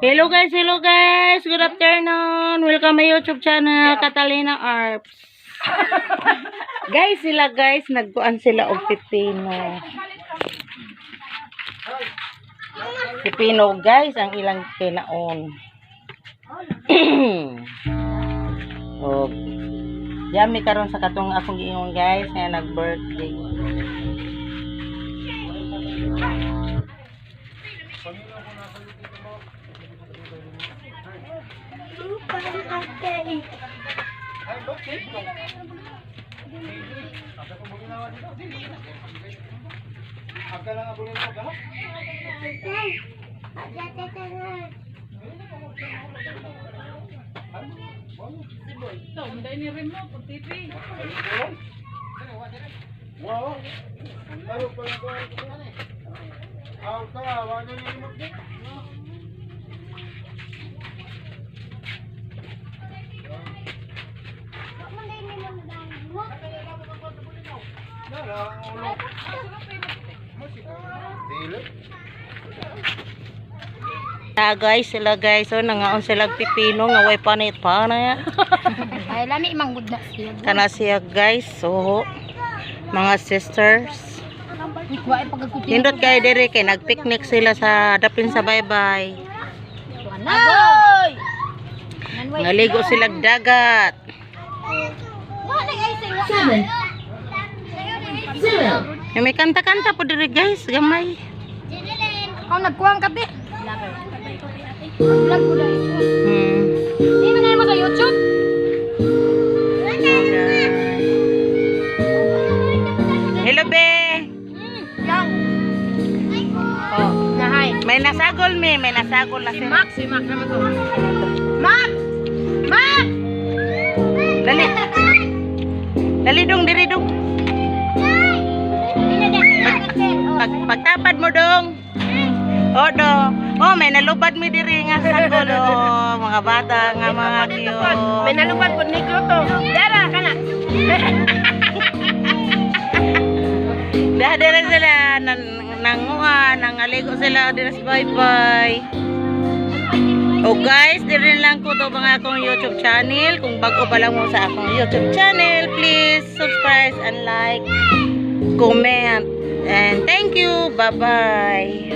Hello guys, good afternoon. Welcome my YouTube channel, Catalina Arps. Guys, nagkuan sila og pipino. Pipino guys, ang ilang kinaon. Oh. Yami karon sa katong akong giingon guys, nga nag-birthday. Sila guys, so nangaon sila pipino nga way panit pa na ya. Ay lami manggod na siya. Kana siya guys, so mga sisters. Hindot kay diri kay nagpicnic sila sa dapin sa baybay. Agoy! Ngaligo sila dagat. May kanta-kanta po diri guys, gamay. Ako nagkuhang kape. Vlog ko dahil. Hindi mo na sa YouTube? Hello be. Yang. Oh, Nahay. may nasagol na si Max naman to. Max! Max! Dali. Dali dong, diri dong. Pagtapad mo dong. Odo. Oh, may nalubad mi diri nga sagol oh, mga bata nga mga cute. May nalubad po ni to. Dara kana. Dahil sila nanguha, nangaligo sila diri sa bye-bye. Oh guys, diri lang ko to mga akong YouTube channel. Kung bago pa lang mo sa akong YouTube channel, please subscribe and like, comment. And thank you. Bye-bye.